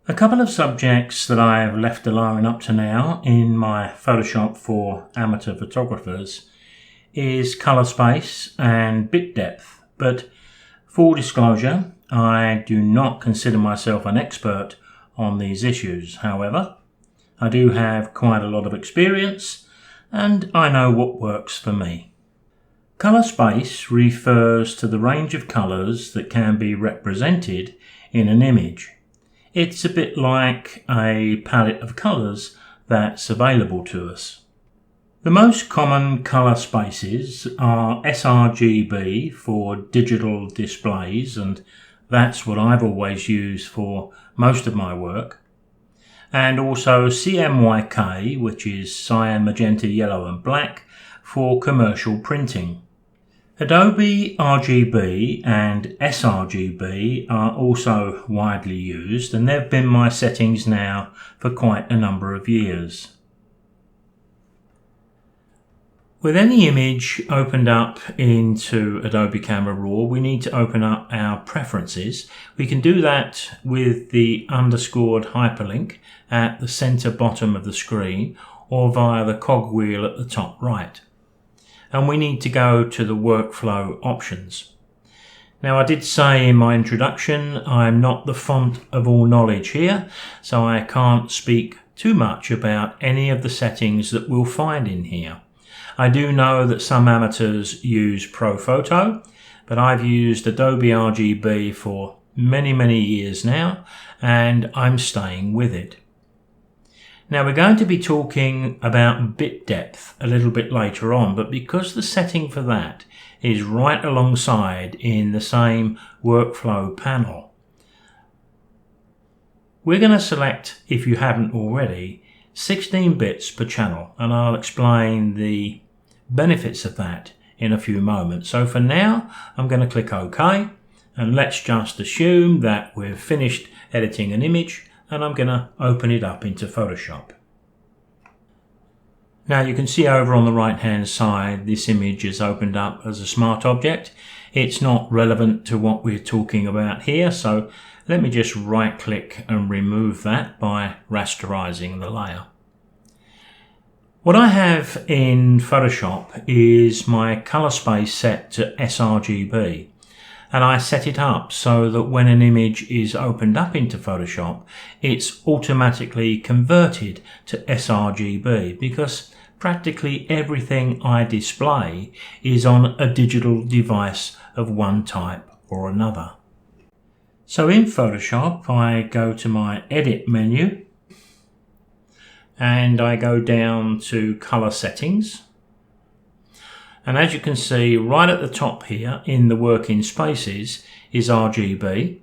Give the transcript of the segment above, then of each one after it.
A couple of subjects that I have left alone up to now in my Photoshop for amateur photographers is colour space and bit depth, but full disclosure, I do not consider myself an expert on these issues. However, I do have quite a lot of experience and I know what works for me. Colour space refers to the range of colours that can be represented in an image. It's a bit like a palette of colours that's available to us. The most common colour spaces are sRGB for digital displays, and that's what I've always used for most of my work, and also CMYK, which is cyan, magenta, yellow and black, for commercial printing. Adobe RGB and sRGB are also widely used, and they've been my settings now for quite a number of years. With any image opened up into Adobe Camera Raw, we need to open up our preferences. We can do that with the underscored hyperlink at the center bottom of the screen or via the cogwheel at the top right. And we need to go to the workflow options. Now, I did say in my introduction, I'm not the font of all knowledge here, so I can't speak too much about any of the settings that we'll find in here. I do know that some amateurs use ProPhoto, but I've used Adobe RGB for many years now, and I'm staying with it. Now, we're going to be talking about bit depth a little bit later on, but because the setting for that is right alongside in the same workflow panel, we're going to select, if you haven't already, 16 bits per channel, and I'll explain the benefits of that in a few moments. So for now, I'm going to click OK, and let's just assume that we've finished editing an image, and I'm going to open it up into Photoshop. Now you can see over on the right hand side this image is opened up as a smart object. It's not relevant to what we're talking about here, so let me just right click and remove that by rasterizing the layer. What I have in Photoshop is my colour space set to sRGB. And I set it up so that when an image is opened up into Photoshop, it's automatically converted to sRGB because practically everything I display is on a digital device of one type or another. So in Photoshop, I go to my Edit menu and I go down to Color Settings. And as you can see right at the top here in the working spaces is RGB.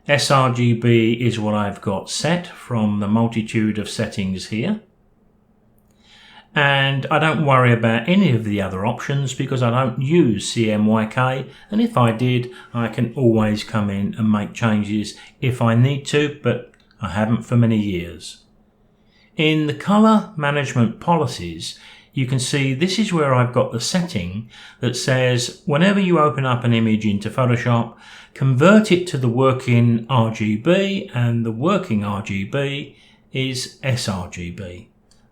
sRGB is what I've got set from the multitude of settings here. And I don't worry about any of the other options because I don't use CMYK, and if I did, I can always come in and make changes if I need to, but I haven't for many years. In the color management policies, you can see this is where I've got the setting that says whenever you open up an image into Photoshop, convert it to the working RGB, and the working RGB is sRGB.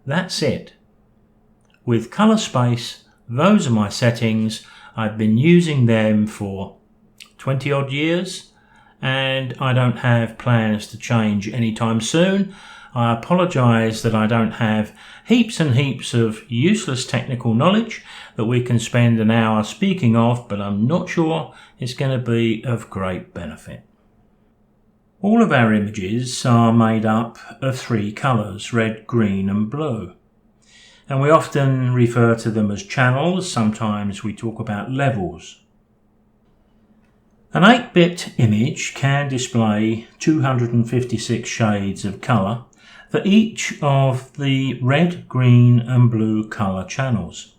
That's it. With color space, those are my settings. I've been using them for 20 odd years and I don't have plans to change anytime soon. I apologise that I don't have heaps and heaps of useless technical knowledge that we can spend an hour speaking of, but I'm not sure it's going to be of great benefit. All of our images are made up of three colours, red, green and blue. And we often refer to them as channels, sometimes we talk about levels. An 8-bit image can display 256 shades of colour for each of the red, green and blue colour channels.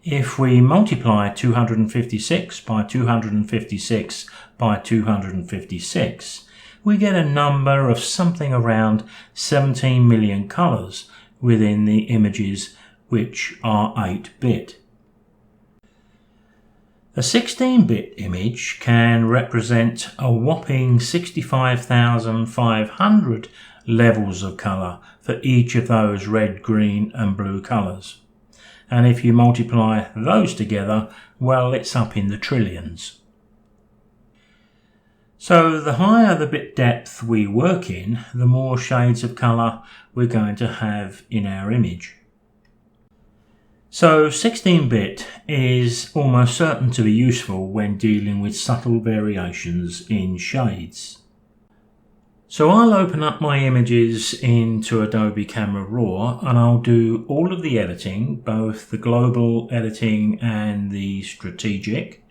If we multiply 256 by 256 by 256, we get a number of something around 17 million colours within the images which are 8-bit. A 16-bit image can represent a whopping 65,500 levels of colour for each of those red, green and blue colours. And if you multiply those together, well, it's up in the trillions. So the higher the bit depth we work in, the more shades of colour we're going to have in our image. So 16-bit is almost certain to be useful when dealing with subtle variations in shades. So I'll open up my images into Adobe Camera Raw and I'll do all of the editing, both the global editing and the strategic,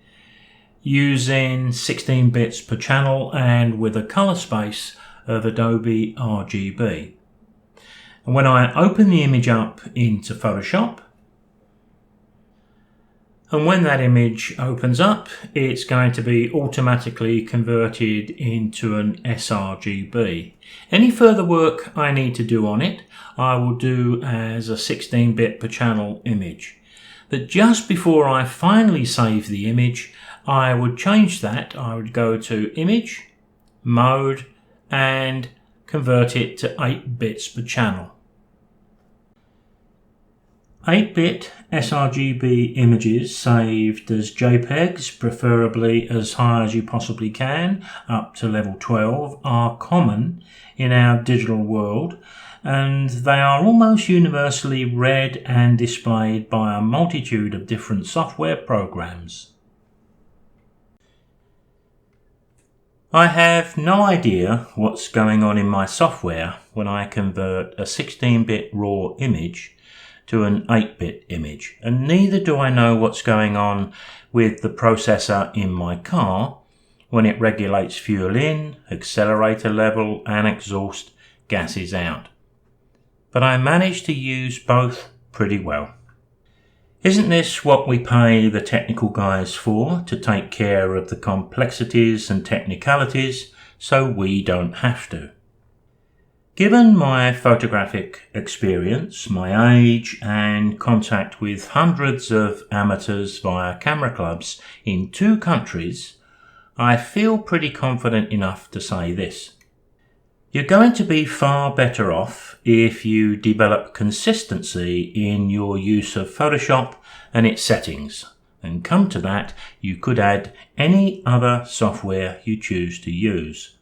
using 16 bits per channel and with a color space of Adobe RGB. And when I open the image up into Photoshop, and when that image opens up, it's going to be automatically converted into an sRGB. Any further work I need to do on it, I will do as a 16-bit per channel image. But just before I finally save the image, I would change that. I would go to Image, Mode, and convert it to 8 bits per channel. 8-bit sRGB images saved as JPEGs, preferably as high as you possibly can, up to level 12, are common in our digital world, and they are almost universally read and displayed by a multitude of different software programs. I have no idea what's going on in my software when I convert a 16-bit raw image to an 8-bit image, and neither do I know what's going on with the processor in my car when it regulates fuel in, accelerator level and exhaust gases out. But I managed to use both pretty well. Isn't this what we pay the technical guys for, to take care of the complexities and technicalities so we don't have to? Given my photographic experience, my age and contact with hundreds of amateurs via camera clubs in 2 countries, I feel pretty confident enough to say this. You're going to be far better off if you develop consistency in your use of Photoshop and its settings. And come to that, you could add any other software you choose to use.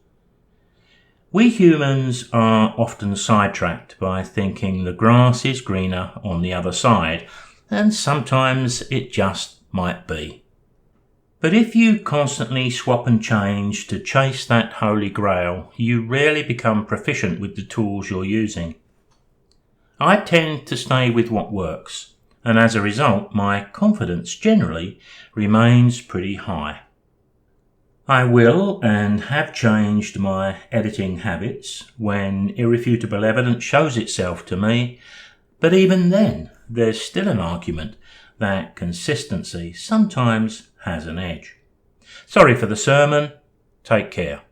We humans are often sidetracked by thinking the grass is greener on the other side, and sometimes it just might be. But if you constantly swap and change to chase that holy grail, you rarely become proficient with the tools you're using. I tend to stay with what works, and as a result, my confidence generally remains pretty high. I will and have changed my editing habits when irrefutable evidence shows itself to me, but even then there's still an argument that consistency sometimes has an edge. Sorry for the sermon. Take care.